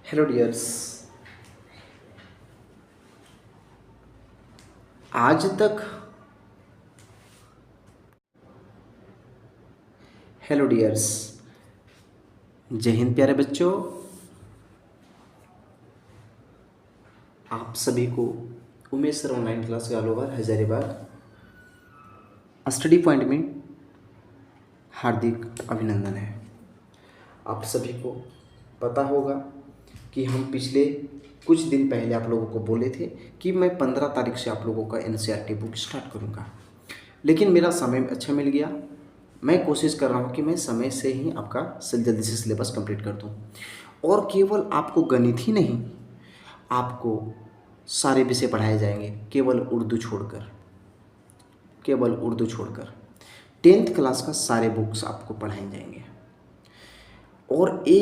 Hello dears. आज तक hello dears. जय हिंद प्यारे बच्चों। आप सभी को उमेश सर ऑनलाइन क्लास गालोवर हजारीबाग स्टडी पॉइंट में हार्दिक अभिनंदन है। आप सभी को पता होगा कि हम पिछले कुछ दिन पहले आप लोगों को बोले थे कि मैं 15 तारीख से आप लोगों का एनसीईआरटी बुक स्टार्ट करूंगा, लेकिन मेरा समय अच्छा मिल गया। मैं कोशिश कर रहा हूँ कि मैं समय से ही आपका जल्दी से सिलेबस कंप्लीट कर दूँ। और केवल आपको गणित ही नहीं, आपको सारे विषय पढ़ाए जाएंगे, केवल उर्दू छोड़कर। केवल उर्दू छोड़कर 10th क्लास का सारे बुक्स आपको पढ़ाए जाएंगे और A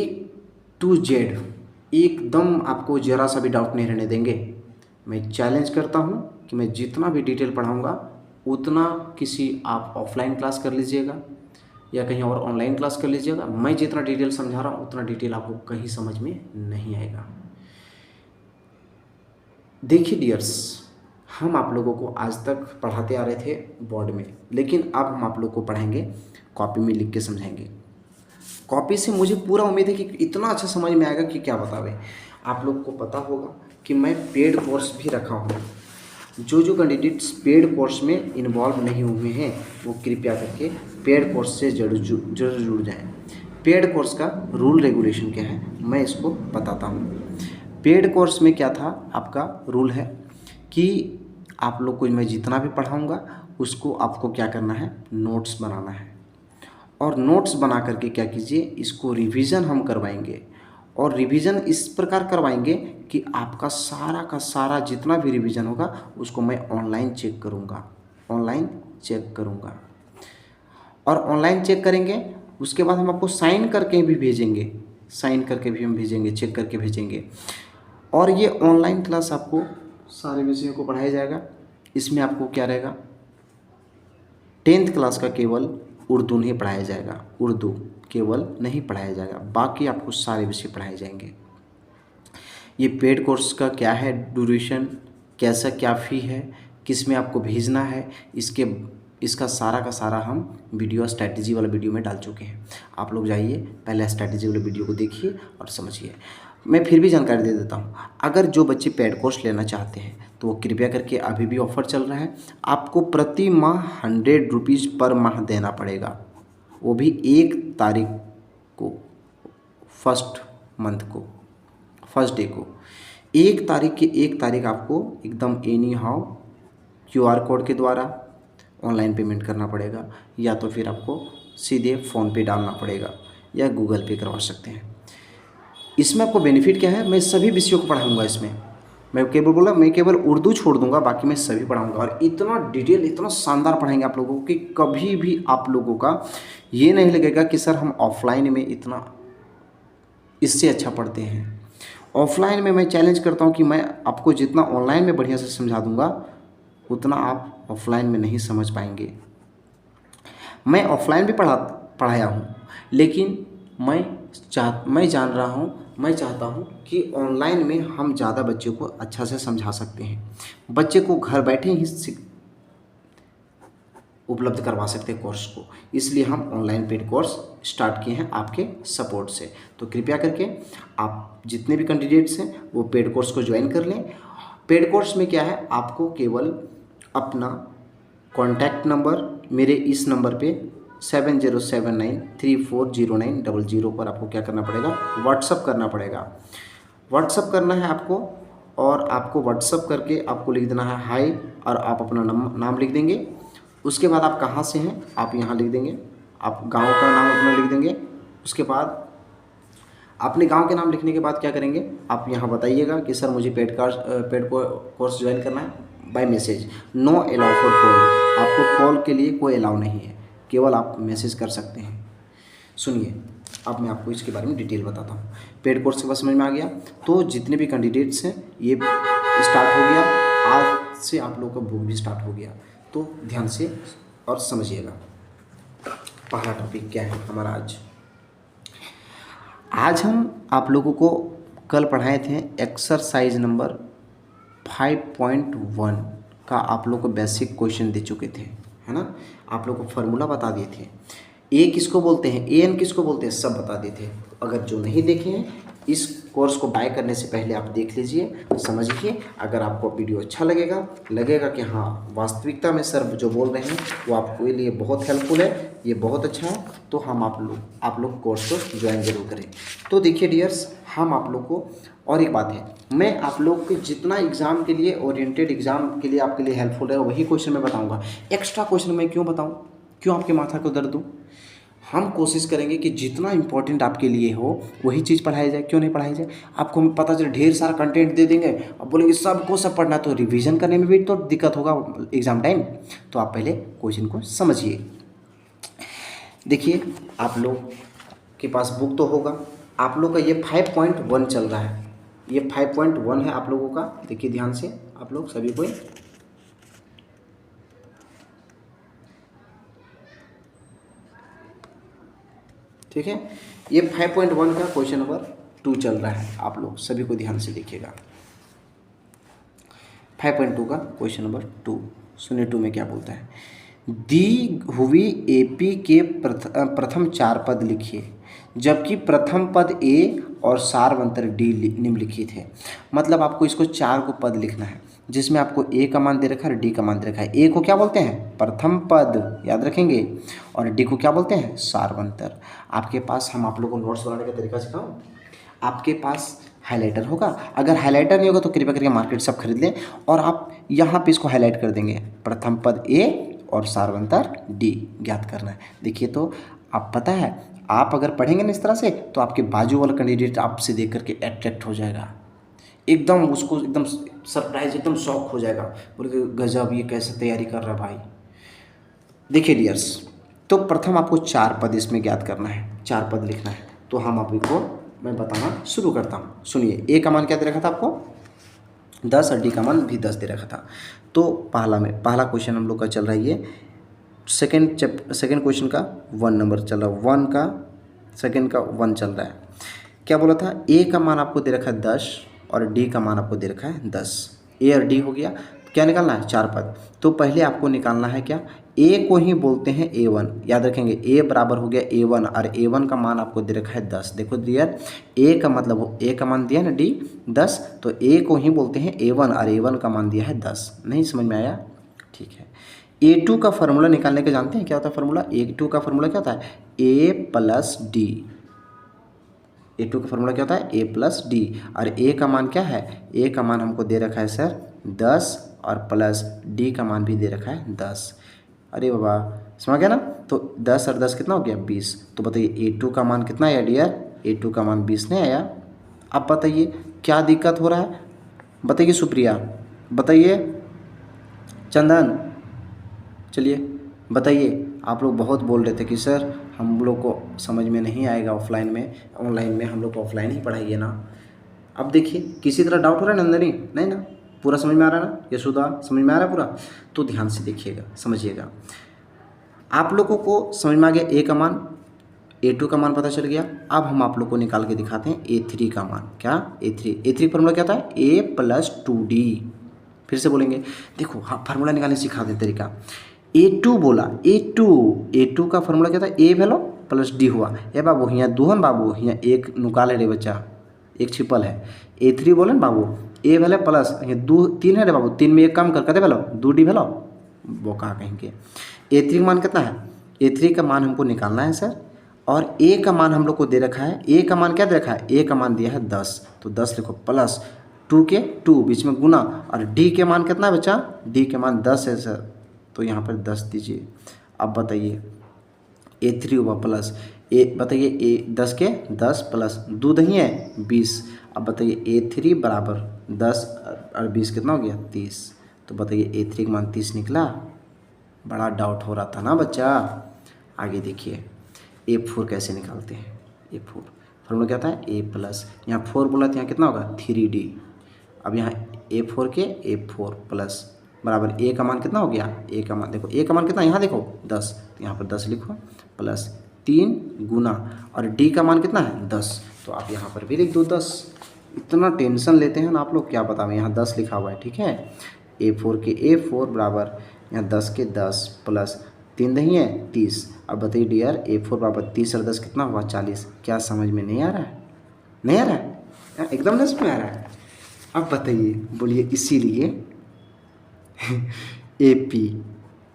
to Z एकदम आपको ज़रा सा भी डाउट नहीं रहने देंगे। मैं चैलेंज करता हूँ कि मैं जितना भी डिटेल पढ़ाऊँगा उतना किसी आप ऑफलाइन क्लास कर लीजिएगा या कहीं और ऑनलाइन क्लास कर लीजिएगा। मैं जितना डिटेल समझा रहा हूँ उतना डिटेल आपको कहीं समझ में नहीं आएगा। देखिए डियर्स, हम आप लोगों को आज तक पढ़ाते आ रहे थे बोर्ड में, लेकिन अब हम आप लोग को पढ़ाएंगे कॉपी में लिख के समझाएंगे। कॉपी से मुझे पूरा उम्मीद है कि इतना अच्छा समझ में आएगा कि क्या बतावे। आप लोग को पता होगा कि मैं पेड कोर्स भी रखा हूँ। जो कैंडिडेट्स पेड कोर्स में इन्वॉल्व नहीं हुए हैं वो कृपया करके पेड कोर्स से जरूर जुड़ जाएं। पेड कोर्स का रूल रेगुलेशन क्या है मैं इसको बताता हूँ। पेड कोर्स में क्या था, आपका रूल है कि आप लोग को मैं जितना भी पढ़ाऊँगा उसको आपको क्या करना है, नोट्स बनाना है। और नोट्स बना करके क्या कीजिए, इसको रिवीजन हम करवाएंगे। और रिवीजन इस प्रकार करवाएंगे कि आपका सारा का सारा जितना भी रिवीजन होगा उसको मैं ऑनलाइन चेक करूँगा। ऑनलाइन चेक करूँगा और ऑनलाइन चेक करेंगे, उसके बाद हम आपको साइन करके भी भेजेंगे। साइन करके भी हम भेजेंगे, चेक करके भेजेंगे। और ये ऑनलाइन क्लास आपको सारे विषयों को पढ़ाया जाएगा। इसमें आपको क्या रहेगा, 10th क्लास का केवल उर्दू नहीं पढ़ाया जाएगा, उर्दू केवल नहीं पढ़ाया जाएगा, बाकी आपको सारे विषय पढ़ाए जाएंगे। ये पेड कोर्स का क्या है ड्यूरेशन, कैसा क्या फ़ी है, किस में आपको भेजना है, इसका सारा का सारा हम वीडियो स्ट्रैटेजी वाला वीडियो में डाल चुके हैं। आप लोग जाइए पहले स्ट्रैटेजी वाले वीडियो को देखिए और समझिए। मैं फिर भी जानकारी दे देता हूँ, अगर जो बच्चे पेड कोर्स लेना चाहते हैं तो वो कृपया करके, अभी भी ऑफ़र चल रहा है, आपको प्रति माह 100 रुपीज़ पर माह देना पड़ेगा, वो भी 1 तारीख को, फर्स्ट मंथ को, फर्स्ट डे को। 1 तारीख की 1 तारीख आपको एकदम एनी हाउ QR कोड के द्वारा ऑनलाइन पेमेंट करना पड़ेगा, या तो फिर आपको सीधे फ़ोनपे डालना पड़ेगा या गूगल पे करवा सकते हैं। इसमें आपको बेनिफिट क्या है, मैं सभी विषयों को पढ़ाऊंगा। इसमें मैं केवल उर्दू छोड़ दूंगा, बाकी मैं सभी पढ़ाऊंगा। और इतना डिटेल, इतना शानदार पढ़ाएंगे आप लोगों को कि कभी भी आप लोगों का ये नहीं लगेगा कि सर हम ऑफलाइन में इतना इससे अच्छा पढ़ते हैं। ऑफलाइन में मैं चैलेंज करता हूँ कि मैं आपको जितना ऑनलाइन में बढ़िया से समझा दूंगा उतना आप ऑफलाइन में नहीं समझ पाएंगे। मैं ऑफलाइन भी पढ़ाया हूँ, लेकिन मैं जान रहा हूँ, मैं चाहता हूँ कि ऑनलाइन में हम ज़्यादा बच्चे को अच्छा से समझा सकते हैं, बच्चे को घर बैठे ही उपलब्ध करवा सकते हैं कोर्स को। इसलिए हम ऑनलाइन पेड कोर्स स्टार्ट किए हैं आपके सपोर्ट से। तो कृपया करके आप जितने भी कैंडिडेट्स हैं वो पेड कोर्स को ज्वाइन कर लें। पेड कोर्स में क्या है, आपको केवल अपना कॉन्टैक्ट नंबर मेरे इस नंबर पे 7079340900 पर आपको क्या करना पड़ेगा, व्हाट्सअप करना पड़ेगा। व्हाट्सअप करना है आपको, और आपको व्हाट्सअप करके आपको लिख देना है हाय, और आप अपना नाम लिख देंगे। उसके बाद आप कहाँ से हैं आप यहाँ लिख देंगे, आप गांव का नाम अपना लिख देंगे। उसके बाद अपने गांव के नाम लिखने के बाद क्या करेंगे, आप यहाँ बताइएगा कि सर मुझे पेड कोर्स ज्वाइन करना है by message. No allow for call, आपको कॉल के लिए कोई अलाउ नहीं है, केवल आप मैसेज कर सकते हैं। सुनिए, अब मैं आपको इसके बारे में डिटेल बताता हूँ। पेड कोर्स के बाद समझ में आ गया, तो जितने भी कैंडिडेट्स हैं ये स्टार्ट हो गया, आज से आप लोगों का बुक भी स्टार्ट हो गया। तो ध्यान से और समझिएगा। पहला टॉपिक क्या है हमारा आज हम आप लोगों को कल पढ़ाए थे एक्सरसाइज नंबर 5.1 का आप लोग को बेसिक क्वेश्चन दे चुके थे, है ना। आप लोग को फार्मूला बता दिए थे, ए किसको बोलते हैं, ए एन किसको बोलते हैं, सब बता दिए थे। अगर जो नहीं देखे हैं इस कोर्स को बाय करने से पहले आप देख लीजिए, समझिए। अगर आपको वीडियो अच्छा लगेगा कि हाँ वास्तविकता में सर जो बोल रहे हैं वो आपके लिए बहुत हेल्पफुल है, ये बहुत अच्छा है, तो हम आप लोग कोर्स को ज्वाइन जरूर करें। तो देखिए डियर्स, हम आप लोग को और एक बात है, मैं आप लोग के जितना एग्ज़ाम के लिए ओरिएंटेड एग्ज़ाम के लिए आपके लिए हेल्पफुल है वही क्वेश्चन मैं बताऊँगा। एक्स्ट्रा क्वेश्चन मैं क्यों बताऊँ, क्यों आपके माथा को दर्द दूँ। हम कोशिश करेंगे कि जितना इम्पोर्टेंट आपके लिए हो वही चीज़ पढ़ाई जाए, क्यों नहीं पढ़ाई जाए। आपको हम पता चले ढेर सारा कंटेंट दे देंगे, अब बोलेंगे सबको सब पढ़ना, तो रिवीजन करने में भी तो दिक्कत होगा एग्ज़ाम टाइम। तो आप पहले क्वेश्चन को समझिए। देखिए, आप लोग के पास बुक तो होगा, आप लोग का ये 5.1 चल रहा है, ये 5.1 है आप लोगों का। देखिए ध्यान से आप लोग सभी को, ठीक है। ये 5.1 का क्वेश्चन नंबर 2 चल रहा है, आप लोग सभी को ध्यान से देखिएगा। 5.2 का क्वेश्चन नंबर 2 सुनिए, 2 में क्या बोलता है। दी हुई एपी के प्रथम 4 पद लिखिए, जबकि प्रथम पद ए और सारवंतर डी निम्नलिखित है। मतलब आपको इसको 4 को पद लिखना है, जिसमें आपको ए का मान दे रखा है और डी का मान दे रखा है। ए को क्या बोलते हैं, प्रथम पद, याद रखेंगे, और डी को क्या बोलते हैं, सारवंतर। आपके पास, हम आप लोगों को नोट्स बनाने का तरीका सिखाऊं, आपके पास हाइलाइटर होगा। अगर हाइलाइटर नहीं होगा तो कृपया करके मार्केट सब खरीद लें, और आप यहाँ पे इसको हाईलाइट कर देंगे, प्रथम पद ए और सारवंतर डी ज्ञात करना है। देखिए, तो आप पता है, आप अगर पढ़ेंगे ना इस तरह से, तो आपके बाजू वाला कैंडिडेट आपसे देख करके अट्रैक्ट हो जाएगा, एकदम उसको एकदम सरप्राइज, एकदम शॉक हो जाएगा, बोले गजब, ये कैसे तैयारी कर रहा भाई। देखिए डियर्स, तो प्रथम आपको 4 पद इसमें ज्ञात करना है, 4 पद लिखना है। तो हम आपको मैं बताना शुरू करता हूँ। सुनिए, ए का मान क्या दे रखा था आपको, 10, और डी का मान भी 10 दे रखा था। तो पहला क्वेश्चन हम लोग का चल रहा है, ये सेकेंड क्वेश्चन का 1 नंबर चल रहा है, 1 का सेकेंड का 1 चल रहा है। क्या बोला था, ए का मान आपको दे रखा है 10 और डी का मान आपको दे रखा है 10। ए और डी हो गया, क्या निकालना है, 4 पद। तो पहले आपको निकालना है क्या, ए को ही बोलते हैं A1, याद रखेंगे। ए बराबर हो गया A1, और A1 का मान आपको दे रखा है 10। देखो डियर, ए का मतलब, ए का मान दिया ना डी 10, तो ए को ही बोलते हैं A1 और A1 का मान दिया है 10। नहीं समझ में आया, ठीक है। A2 का फार्मूला निकालने के जानते हैं क्या होता है फार्मूला, A2 का फार्मूला क्या होता है, A प्लस डी। A2 का फार्मूला क्या होता है, A प्लस डी, और ए का मान क्या है, ए का मान हमको दे रखा है सर 10, और प्लस डी का मान भी दे रखा है 10। अरे बाबा, समझ गया ना। तो 10 और 10 कितना हो गया, 20। तो बताइए A2 का मान कितना आया डियर, A2 का मान 20 नहीं आया। अब बताइए क्या दिक्कत हो रहा है, बताइए सुप्रिया, बताइए चंदन, चलिए बताइए। आप लोग बहुत बोल रहे थे कि सर हम लोग को समझ में नहीं आएगा ऑफलाइन में, ऑनलाइन में हम लोग को ऑफलाइन ही पढ़ाइए ना। अब देखिए, किसी तरह डाउट हो रहा है नंदनी, नहीं ना, पूरा समझ में आ रहा है ना, यशोदा समझ में आ रहा है पूरा। तो ध्यान से देखिएगा, समझिएगा। आप लोगों को समझ में आ गया, ए का मान, A2 का मान पता चल गया। अब हम आप लोग को निकाल के दिखाते हैं A3 का मान, क्या, A3 फार्मूला क्या था, A प्लस 2D। फिर से बोलेंगे, देखो हाँ, फार्मूला निकालने सिखा दे तरीका। A2 बोला, A2 का फार्मूला क्या था, A भेलो प्लस डी हुआ। ए बाबू यहाँ दुहन बाबू, यहाँ एक नुकाले रे बच्चा, एक छिपल है। A3 बोले बाबू, ए भेले प्लस, यहाँ 2 3 है रे बाबू, 3 में एक कम कर कते भेलो, 2D भेलो, वो कहाँ कहेंगे। A3 का मान कितना है, A3 का मान हमको निकालना है सर, और ए का मान हम लोग को दे रखा है, ए का मान क्या दे रखा है, ए का मान दिया है 10। तो 10 लिखो, प्लस 2 के 2 बीच में गुना, और डी के मान कितना है बच्चा, डी के मान 10 है सर, तो यहाँ पर 10 दीजिए। अब बताइए A3 हुआ प्लस ए, बताइए ए 10 के 10 प्लस 2 नहीं है 20। अब बताइए A3 बराबर 10 और 20 कितना हो गया, 30। तो बताइए A3 का मान 30 निकला। बड़ा डाउट हो रहा था ना बच्चा। आगे देखिए, A4 कैसे निकालते हैं। A4 फॉर्मूला क्या था, A प्लस, यहाँ 4 बोला था, यहाँ कितना होगा 3D। अब यहाँ A4 के A4 प्लस बराबर ए का मान कितना हो गया, ए का मान देखो, ए का मान कितना, यहाँ देखो 10, तो यहाँ पर 10 लिखो, प्लस 3 गुना, और डी का मान कितना है 10, तो आप यहाँ पर भी लिख दो 10। इतना टेंशन लेते हैं ना आप लोग, क्या बताओ। यहाँ 10 लिखा हुआ है, ठीक है। A4 के A4 बराबर यहाँ 10 के 10 प्लस 3 दही है 30। अब बताइए डियर, A4 बराबर 30 और 10 कितना हुआ 40। क्या समझ में नहीं आ रहा है? नहीं आ रहा है? एकदम नहीं समझ में आ रहा है। अब बताइए, बोलिए। इसीलिए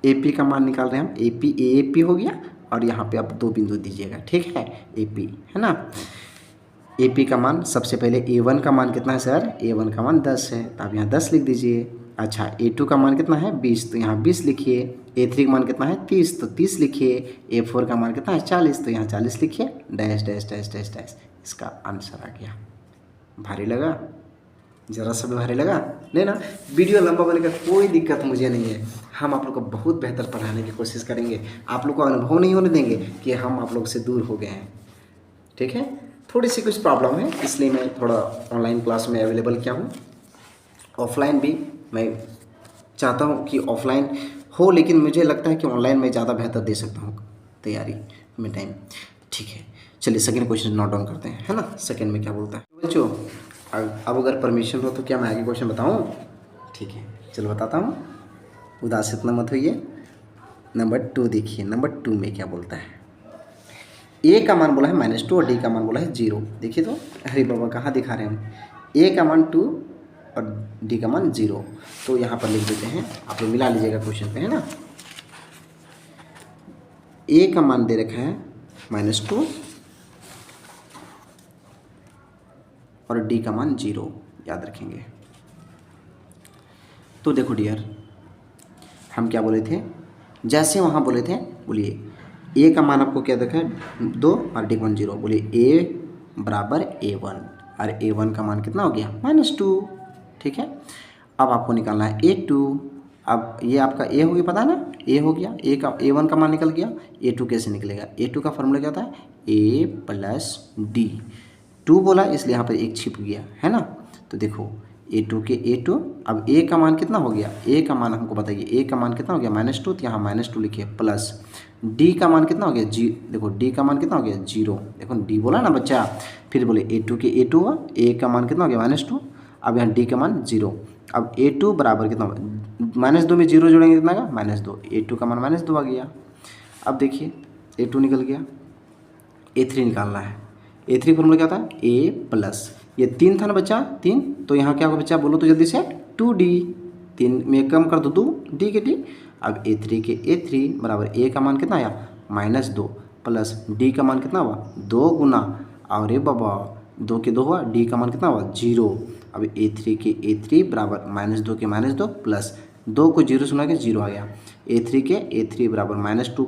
AP का मान निकाल रहे हैं हम। AP हो गया, और यहाँ पे आप 2 बिंदु दीजिएगा, ठीक है। AP है ना। AP का मान सबसे पहले A1 का मान कितना है सर? A1 का मान 10 है, तो आप यहाँ 10 लिख दीजिए। अच्छा, A2 का मान कितना है 20, तो यहाँ 20 लिखिए। A3 का मान कितना है 30, तो 30 लिखिए। A4 का मान कितना है 40, तो यहाँ 40 लिखिए। Dash dash dash dash dash. इसका आंसर आ गया। भारी लगा? ज़रा सा भी भारी लगा नहीं ना? वीडियो लंबा बनने का कोई दिक्कत मुझे नहीं है। हम आप लोग को बहुत बेहतर पढ़ाने की कोशिश करेंगे। आप लोग को अनुभव नहीं होने देंगे कि हम आप लोग से दूर हो गए हैं, ठीक है। थोड़ी सी कुछ प्रॉब्लम है, इसलिए मैं थोड़ा ऑनलाइन क्लास में अवेलेबल किया हूँ। ऑफलाइन भी मैं चाहता हूँ कि ऑफलाइन हो, लेकिन मुझे लगता है कि ऑनलाइन में ज़्यादा बेहतर दे सकता हूँ तैयारी में टाइम, ठीक है। चलिए सेकंड क्वेश्चन नोट डाउन करते हैं, है ना। सेकंड में क्या बोलता है बच्चों? अब अगर परमिशन हो तो क्या मैं आगे क्वेश्चन बताऊँ? ठीक है, चलो बताता हूँ। उदास इतना मत होइए। नंबर 2 देखिए, नंबर 2 में क्या बोलता है। A का मान बोला है -2 और D का मान बोला है 0। देखिए तो, अरे बाबा कहाँ दिखा रहे हैं हम। A का मान 2 और D का मान 0, तो यहाँ पर लिख देते हैं। आप लोग मिला लीजिएगा क्वेश्चन पे, है ना। A का मान दे रखा है -2 और D का मान 0, याद रखेंगे। तो देखो डियर, हम क्या बोले थे, जैसे वहाँ बोले थे, बोलिए A का मान आपको क्या देखा है 2 और D का मान 0। बोलिए A बराबर A1, और A1 का मान कितना हो गया -2, ठीक है। अब आपको निकालना है A2। अब ये आपका A हो गया, पता है ना, A हो गया। A1 का मान निकल गया। A2 कैसे निकलेगा? A2 का फॉर्मूला क्या होता है? A plus D। 2 बोला इसलिए यहाँ पर एक छिप गया, है ना। तो देखो A2 के A2। अब A का मान कितना हो गया? A का मान हमको बताइए। A का मान कितना हो गया -2, तो यहाँ -2 लिखिए, प्लस D का मान कितना हो गया देखो D का मान कितना हो गया 0। देखो D बोला ना बच्चा। फिर बोले A2 के A2 हुआ। A का मान कितना हो गया -2। अब यहाँ D का मान 0। अब A2 बराबर कितना होगा? -2 में 0 जोड़ेंगे कितना का -2। A2 का मान -2 आ गया। अब देखिए A2 निकल गया। A3 निकालना है। A3 फॉर्मूला क्या था? A प्लस, ये 3 था ना बच्चा, 3, तो यहाँ क्या होगा बच्चा, बोलो तो जल्दी से, 2D। 3 में कम कर दो 2, D के D। अब A3 के A3 बराबर A का मान कितना आया -2, प्लस D का मान कितना हुआ 2 गुना, और ये बाबा 2 के 2 हुआ, D का मान कितना हुआ 0। अब A3 के A3 बराबर -2 के -2 प्लस 2 को 0 सुना के 0 आ गया। A3 के A3 बराबर -2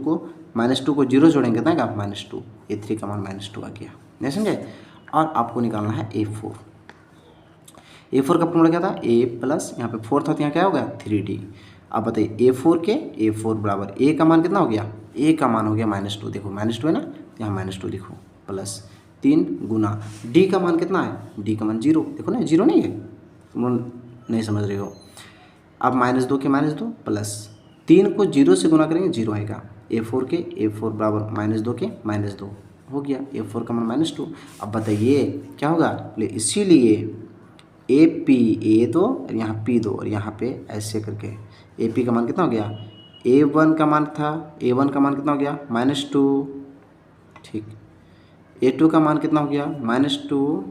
को 0 जोड़ेंगे कितना का -2। A3 का मान -2 आ गया, नहीं समझे। और आपको निकालना है A4। A4 का फॉर्मूला क्या था? A प्लस, यहाँ पे 4 था तो यहाँ क्या होगा 3D। अब बताइए A4 के A4 बराबर A का मान कितना हो गया? A का मान हो गया -2। देखो -2 है ना, तो यहाँ -2 लिखो, प्लस 3 गुना D का मान कितना है? D का मान 0। देखो ना 0 नहीं है, तुम नहीं समझ रहे हो। अब -2 के -2 प्लस 3 को 0 से गुना करेंगे 0 आएगा। A4 के A4 बराबर -2 के -2 हो गया। A4 का मान -2। अब बताइए क्या होगा? बोले इसीलिए AP A2 और यहाँ P2 और यहाँ पे ऐसे करके AP का मान कितना हो गया? A1 का मान था, A1 का मान कितना हो गया -2, ठीक। A2 का मान कितना हो गया -2।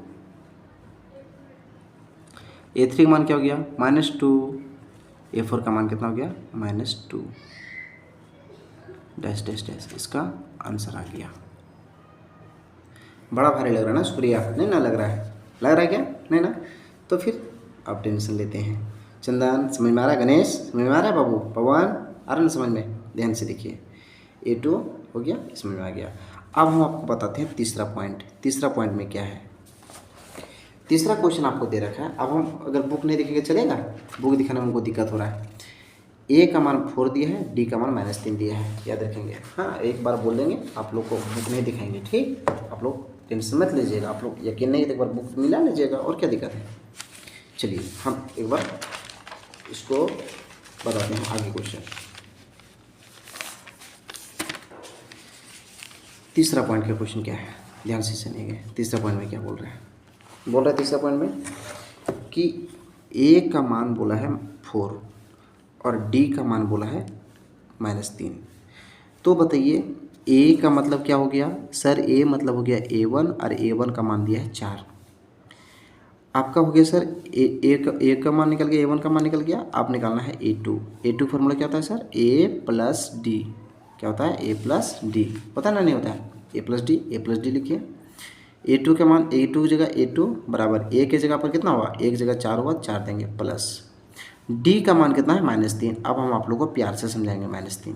A3 का मान क्या हो गया -2। A4 का मान कितना हो गया -2। डैश डैश डैश, इसका आंसर आ गया। बड़ा भारी लग रहा है ना? शुक्रिया। नहीं ना लग रहा है? लग रहा है क्या? नहीं ना? तो फिर आप टेंशन लेते हैं। चंदन समझ में आ रहा है? गणेश समझ में आ रहा है? बाबू पवन आ रहा है ना समझ में? ध्यान से देखिए। A2 हो गया, समझ में आ गया। अब हम आपको बताते हैं तीसरा पॉइंट। तीसरा पॉइंट में क्या है? तीसरा क्वेश्चन आपको दे रखा है। अब हम अगर बुक नहीं देखेंगे चलेगा? बुक दिखाने में हमको दिक्कत हो रहा है। A का मान 4 दिया है, D का मान -3 दिया है, याद रखेंगे। हाँ, एक बार बोल देंगे, आप लोग को बुक नहीं दिखाएंगे, ठीक। आप लोग टेंशन मत लीजिएगा। आप लोग यकीन नहीं है तो एक बार बुक मिला लीजिएगा, और क्या दिक्कत है। चलिए हम एक बार इसको बताते हैं आगे क्वेश्चन। तीसरा पॉइंट का क्वेश्चन क्या है, ध्यान से सुनिएगा। तीसरा पॉइंट में क्या बोल रहा है? बोल रहे तीसरा पॉइंट में कि ए का मान बोला है 4 और डी का मान बोला है -3। तो बताइए ए का मतलब क्या हो गया सर? ए मतलब हो गया A1 और A1 का मान दिया है 4। आपका हो गया सर ए का मान निकल गया, A1 का मान निकल गया। आप निकालना है A2 फार्मूला क्या होता है सर? A+D। क्या होता है? A+D। पता ना नहीं होता है? A+D लिखिए। A2 का मान A2 की जगह A2 बराबर A की जगह पर कितना हुआ? एक जगह 4 हुआ, 4 देंगे प्लस D का मान कितना है? -3। अब हम आप लोगों को प्यार से समझाएंगे -3।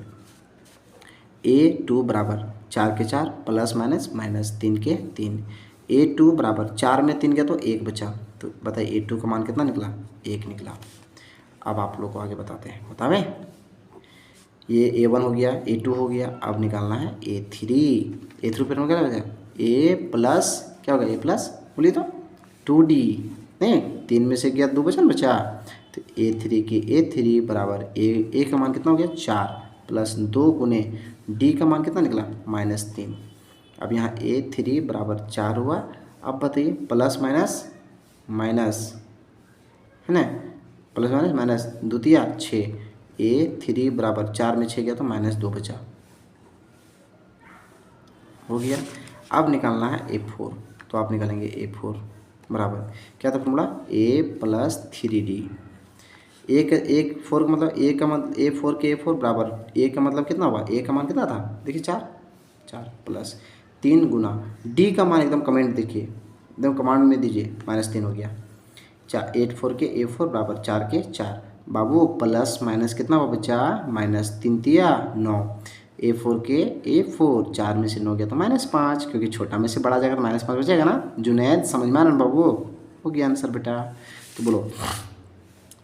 A2 बराबर 4 के 4 प्लस माइनस -3 के 3। A2 बराबर 4 में 3 गया तो 1 बचा। तो बताइए A2 का मान कितना निकला? 1 निकला। अब आप लोग को आगे बताते हैं, बतावे। ये A1 हो गया, A2 हो गया। अब निकालना है A3 पर क्या बचा? A प्लस क्या होगा? A प्लस बोलिए तो 2D। नहीं, 3 में से गया 2 बचा। तो A3 बराबर A का मान कितना हो गया? 4 प्लस 2 गुने D का मान कितना निकला? -3। अब यहाँ A3 बराबर 4 हुआ। अब बताइए प्लस माइनस माइनस है ना, प्लस माइनस माइनस द्वितीय 6। A3 बराबर 4 में 6 गया तो -2 बचा, हो गया। अब निकालना है A4। तो आप निकालेंगे A4 बराबर क्या था फॉर्मूला? A+3D। एक 4 का मतलब A4 के A4 बराबर A का मतलब कितना हुआ? A का मान कितना था? देखिए 4 प्लस 3 गुना D का मान एकदम कमेंट देखिए, एकदम कमांड में दीजिए, -3 हो गया। 4 के A4 बराबर 4 के 4 बाबू प्लस माइनस कितना हुआ बच्चा? -3 तिया 9। A4 के A4 4 में से 9 गया तो -5, क्योंकि छोटा में से बड़ा जाएगा तो -5 बचेगा ना। जुनैद समझ में आ रहा बाबू? हो गया आंसर बेटा। तो बोलो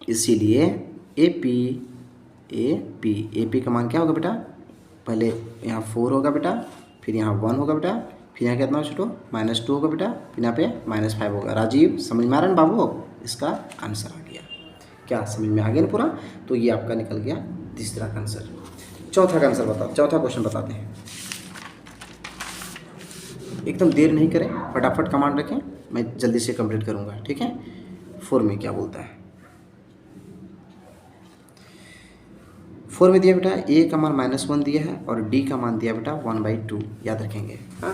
इसीलिए AP का मान क्या होगा बेटा? पहले यहाँ 4 होगा बेटा, फिर यहाँ 1 होगा बेटा, फिर यहाँ कितना छोटो? -2 होगा बेटा, फिर यहाँ पे -5 होगा। राजीव समझ में आ रहा है बाबू? इसका आंसर आ गया। क्या समझ में आ गया ना पूरा? तो ये आपका निकल गया तीसरा का आंसर। चौथा का आंसर बताओ, चौथा क्वेश्चन बताते हैं। एकदम देर नहीं करें, फटाफट कमांड रखें, मैं जल्दी से कंप्लीट करूँगा, ठीक है। 4 में क्या बोलता है? 4 में दिया बेटा A का मान -1 दिया है और D का मान दिया बेटा 1/2, याद रखेंगे। हाँ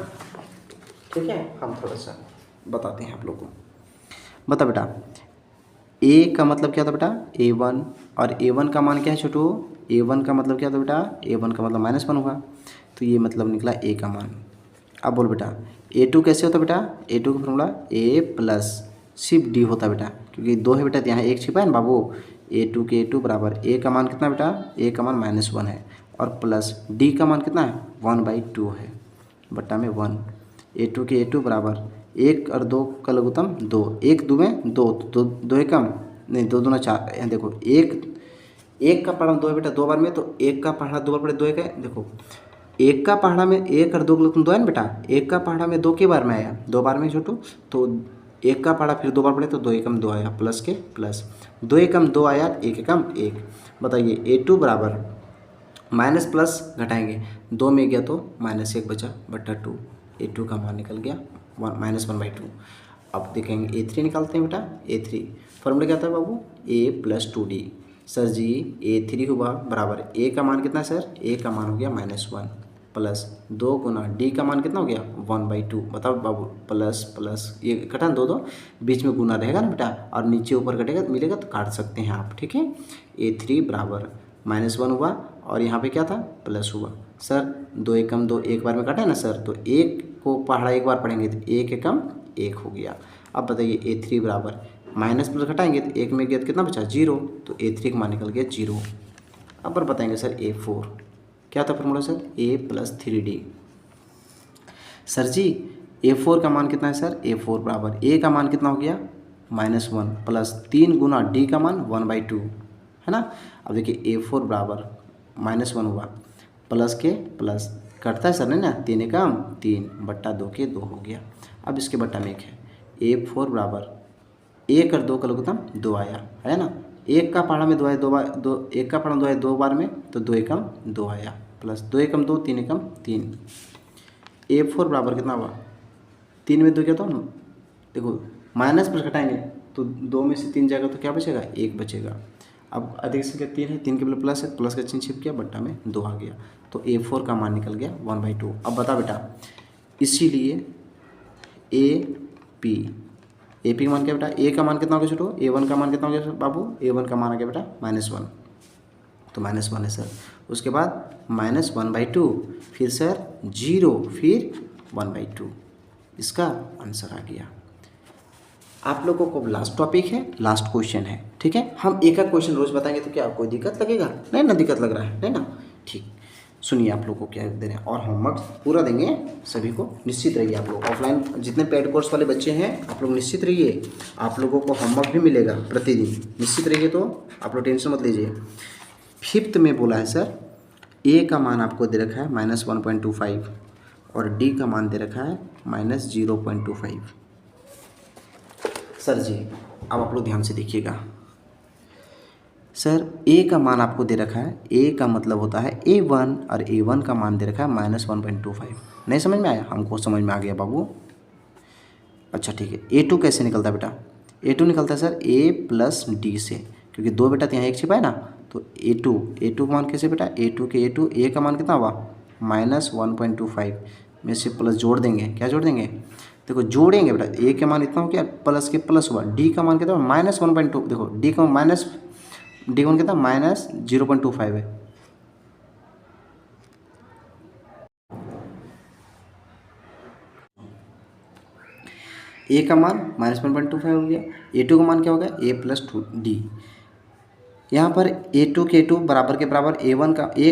ठीक है, हम थोड़ा सा बताते हैं आप लोग को। बता बेटा A का मतलब क्या था बेटा? A1। और A1 का मान क्या है छोटू? A1 का मतलब क्या था बेटा? A1 का मतलब -1 होगा, तो ये मतलब निकला A का मान। अब बोल बेटा A2 कैसे होता बेटा? A2 का फॉर्मूला A+ सिर्फ D होता बेटा, क्योंकि 2 है बेटा, तो यहाँ 1 छिपा है ना बाबू। A2 के A2 बराबर A का मान कितना बेटा? A का मान -1 है और प्लस D का मान कितना है? 1/2 है, बट्टा में 1। A2 के A2 बराबर 1 और 2 का लघुत्तम 2, 1 2 में 2, 2 एकम नहीं, 2 दूना 4। यहाँ देखो 1 का पहाड़ा 2 है बेटा 2 बार में, तो 1 का पहाड़ा 2 बार पड़े 2 है। देखो 1 का पहाड़ा में 1 और 2 का लघुत्तम 2 है ना बेटा। 1 का पहाड़ा में 2 के बार में आया, 2 बार में छोटू, तो 1 का पहाड़ा फिर 2 बार पड़े तो 2 एकम 2 आया, प्लस के प्लस 2 एकम 2 आया, 1 एकम 1। बताइए A2 बराबर माइनस प्लस घटाएंगे, 2 में गया तो -1 बचा, बट्टा 2। A2 का मान निकल गया -1/2। अब देखेंगे A3 निकालते हैं बेटा। A3 फॉर्मूला क्या था बाबू? A+2D। सर जी A3 हुआ बराबर A का मान कितना है सर? A का मान हो गया -1 प्लस 2 गुना D का मान कितना हो गया? 1/2। बताओ बाबू, प्लस प्लस ये कटा 2 बीच में गुना रहेगा ना बेटा, और नीचे ऊपर कटेगा तो मिलेगा, तो काट सकते हैं आप, ठीक है। A3 बराबर -1 हुआ और यहाँ पे क्या था? प्लस हुआ। सर 2 एकम 2 एक बार में काटा है ना सर, तो 1 को पहाड़ा एक बार पढ़ेंगे तो 1 एकम 1 हो गया। अब बताइए A3 बराबर माइनस प्लस घटाएंगे तो 1 में गया तो कितना बचा? 0, तो A3 का मान निकल गया 0। अब पर बताएंगे सर A4 क्या था फॉर्मूला सर? A+3D। सर जी A4 का मान कितना है सर? A4 बराबर A का मान कितना हो गया? -1 प्लस 3 गुना D का मान 1/2 है ना। अब देखिए A4 बराबर -1 हुआ, प्लस के प्लस कटता है सर नहीं ना, 3 एकम 3 बट्टा 2 के 2 हो गया। अब इसके बट्टा में 1 है। A4 बराबर 1 और 2 का लघुत्तम 2 आया है ना। 1 का पहाड़ा में 2 आया 2 बार, 1 का पहाड़ा 2 आया 2 बार में, तो 2 एकम 2 आया, प्लस 2 एकम 2 3 एकम 3। A4 बराबर कितना हुआ? 3 में 2 क्या तो देखो माइनस प्लस घटाएंगे तो 2 में से 3 जाएगा तो क्या बचेगा, 1 बचेगा। अब अधिक संख्या 3 है, 3 के बदले प्लस है, प्लस का चिन्ह छिप गया, बट्टा में 2 आ गया, तो A4 का मान निकल गया 1/2। अब बता बेटा, इसीलिए AP का मान क्या बेटा, A का मान कितना हो गया छोटो, A1 का मान कितना हो गया बाबू, A1 का मान आ गया बेटा -1, तो -1 है सर। उसके बाद -1/2, फिर सर 0, फिर 1/2, इसका आंसर आ गया। आप लोगों को लास्ट टॉपिक है, लास्ट क्वेश्चन है, ठीक है। हम एक एक क्वेश्चन रोज बताएंगे तो क्या कोई दिक्कत लगेगा, नहीं ना, दिक्कत लग रहा है नहीं ना, ठीक। सुनिए आप लोगों को क्या दे रहे हैं, और होमवर्क पूरा देंगे सभी को, निश्चित रहिए आप लोग। ऑफलाइन जितने पेड कोर्स वाले बच्चे हैं आप लोग निश्चित रहिए, आप लोगों को होमवर्क भी मिलेगा प्रतिदिन, निश्चित रहिए, तो आप लोग टेंशन मत लीजिए। 5th में बोला है सर, A का मान आपको दे रखा है -1.25 और D का मान दे रखा है -0.25। सर जी अब आप लोग ध्यान से देखिएगा, सर A का मान आपको दे रखा है, A का मतलब होता है A1 और A1 का मान दे रखा है -1.25। नहीं समझ में आया, हमको समझ में आ गया बाबू। अच्छा ठीक है, A2 कैसे निकलता है बेटा, A2 निकलता है सर A + D से, क्योंकि 2 बेटा तो यहाँ 1 छिपा है ना, तो A2 का मान कैसे बेटा, A2 के A2, A का मान कितना हुआ -1.25 में से प्लस जोड़ देंगे, क्या जोड़ देंगे, देखो जोड़ेंगे बेटा, A के मान इतना हो गया, प्लस के प्लस हुआ, D का मान कितना -1.2, देखो D का मान कितना -0.25 है। A का मान -1.25 हो गया, A2 का मान क्या हो गया, A + 2D। यहाँ पर A2 के A2 बराबर के बराबर, A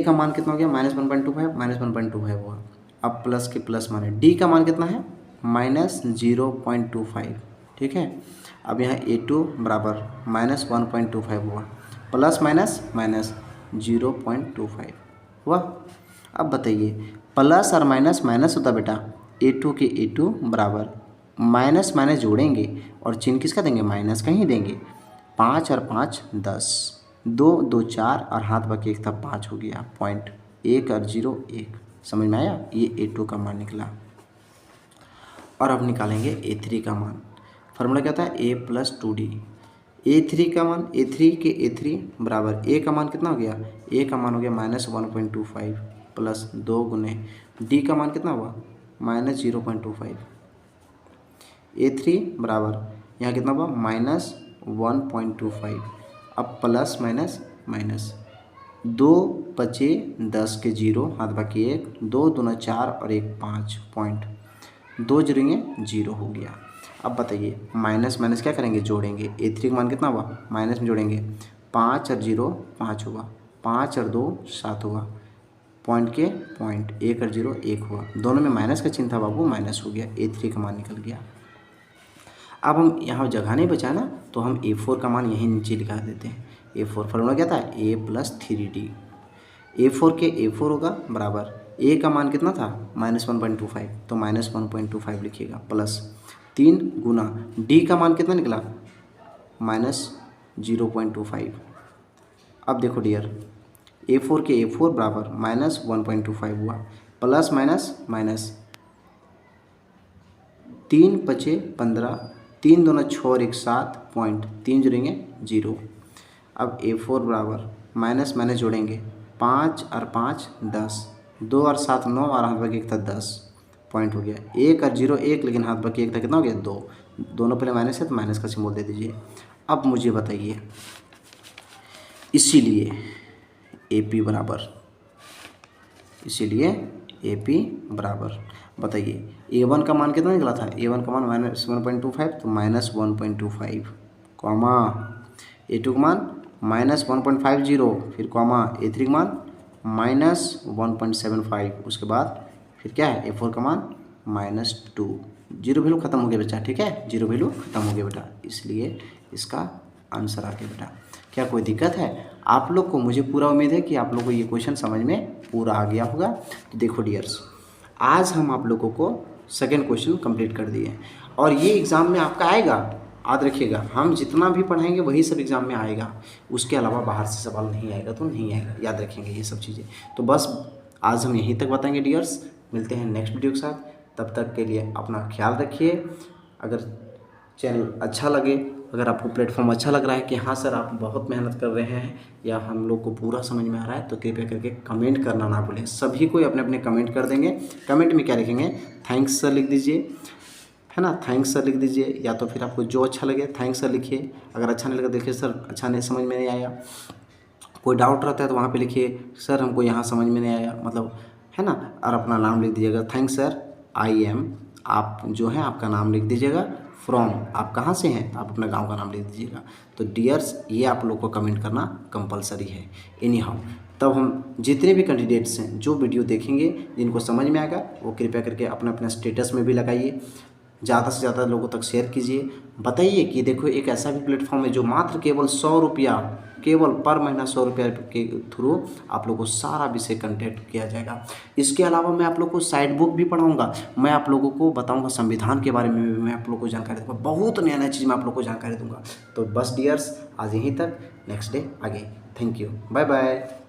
का मान कितना हो गया -1.25 हुआ। अब प्लस के प्लस माने D का मान कितना है -0.25, ठीक है। अब यहाँ A2 बराबर -1.25 हुआ, प्लस माइनस 0.25 हुआ। अब बताइए, प्लस और माइनस माइनस होता बेटा, A2 के A2 बराबर माइनस माइनस जोड़ेंगे और चिन्ह किसका देंगे, माइनस का ही देंगे। 5 और 5 10, 2 2 4 और हाथ बाकी 1 था, 5 हो गया, पॉइंट 1 और 0 1। समझ में आया, ये A2 का मान निकला। और अब निकालेंगे A3 का मान। फार्मूला क्या था, A + 2D। A3 का मान, A3 के A3 बराबर, A का मान कितना हो गया, A का मान हो गया -1.25 प्लस 2 गुने D का मान कितना हुआ -0.25। A3 बराबर यहाँ कितना हुआ -1.25। अब प्लस माइनस माइनस, 2 बचे 10 के 0, हाथ बाकी 1, 2 दूना 4 और 1 5, पॉइंट 2 जोड़ेंगे 0 हो गया। अब बताइए, माइनस माइनस क्या करेंगे, जोड़ेंगे। A3 का मान कितना हुआ, माइनस में जोड़ेंगे, 5 और 0 5 हुआ, 5 और 2 7 हुआ, पॉइंट के पॉइंट, 1 और 0 1 हुआ, दोनों में माइनस का चिन्ह था बाबू, माइनस हो गया, A3 का मान निकल गया। अब हम यहाँ जगह नहीं बचा ना, तो हम A4 का मान यहीं नीचे लिखा देते हैं। A4 फॉर्मूला क्या था, A + 3D। A4 के A4 होगा बराबर, A का मान कितना था -1.25, तो -1.25 लिखिएगा, प्लस 3 गुना D का मान कितना निकला -0.25। अब देखो डियर, A4 के A4 बराबर -1.25 हुआ, प्लस माइनस माइनस, 3 बचे 15, 3 दूना 6 और 1 7, पॉइंट 3 जोड़ेंगे 0। अब A4 बराबर माइनस माइनस जोड़ेंगे, 5 और 5 10, 2 और 7 9 और हाथ बाकी 1 था 10, पॉइंट हो गया, 1 और 0 1, लेकिन हाथ बाकी 1 था, कितना हो गया 2, दोनों पहले माइनस है तो माइनस का सिंबल दे दीजिए। अब मुझे बताइए, इसीलिए AP बराबर बताइए, A1 का मान कितना निकला था, A1 का मान -1.25, तो -1.25 कॉमा, A2 का मान -1.50, फिर कॉमा, A3 का मान -1.75, उसके बाद फिर क्या है, A4 का मान -2। जीरो वैल्यू खत्म हो गया बच्चा, ठीक है, जीरो वैल्यू खत्म हो गया बेटा, इसलिए इसका आंसर आ गया बेटा। क्या कोई दिक्कत है आप लोग को, मुझे पूरा उम्मीद है कि आप लोग को ये क्वेश्चन समझ में पूरा आ गया होगा। तो देखो डियर्स, आज हम आप लोगों को सेकंड क्वेश्चन कंप्लीट कर दिए, और ये एग्ज़ाम में आपका आएगा, याद रखिएगा, हम जितना भी पढ़ाएंगे वही सब एग्ज़ाम में आएगा, उसके अलावा बाहर से सवाल नहीं आएगा तो नहीं आएगा, याद रखेंगे ये सब चीज़ें। तो बस आज हम यहीं तक बताएंगे डियर्स, मिलते हैं नेक्स्ट वीडियो के साथ, तब तक के लिए अपना ख्याल रखिए। अगर चैनल अच्छा लगे, अगर आपको प्लेटफॉर्म अच्छा लग रहा है कि हाँ सर आप बहुत मेहनत कर रहे हैं या हम लोग को पूरा समझ में आ रहा है, तो कृपया करके कमेंट करना ना भूलें। सभी को अपने अपने कमेंट कर देंगे। कमेंट में क्या लिखेंगे, थैंक्स सर लिख दीजिए, है ना, थैंक्स सर लिख दीजिए, या तो फिर आपको जो अच्छा लगे थैंक्स सर लिखिए। अगर अच्छा नहीं लगा, देखिए सर अच्छा नहीं समझ में नहीं आया, कोई डाउट रहता है तो वहाँ पे लिखिए सर हमको यहाँ समझ में नहीं आया, मतलब, है ना, और अपना नाम लिख दीजिएगा, थैंक्स सर आई एम, आप जो है आपका नाम लिख दीजिएगा, फ्रॉम, आप कहाँ से हैं, आप अपना गांव का नाम लिख दीजिएगा। तो डियर्स, ये आप लोग को कमेंट करना कंपलसरी है। एनी हाउ, तब हम जितने भी कैंडिडेट्स हैं जो वीडियो देखेंगे, जिनको समझ में आएगा, वो कृपया करके अपना अपना स्टेटस में भी लगाइए, ज़्यादा से ज़्यादा लोगों तक शेयर कीजिए। बताइए कि देखो एक ऐसा भी प्लेटफॉर्म है जो मात्र केवल 100 रुपया, केवल पर महीना 100 रुपया के थ्रू आप लोगों को सारा विषय कंटेक्ट किया जाएगा। इसके अलावा मैं आप लोग को साइड बुक भी पढ़ाऊंगा, मैं आप लोगों को बताऊंगा संविधान के बारे में भी मैं आप लोग को जानकारी दूंगा, बहुत नया नया चीज़ मैं आप लोग को जानकारी दूंगा। तो बस डियर्स, आज यहीं तक, नेक्स्ट डे आगे। Thank you, bye bye.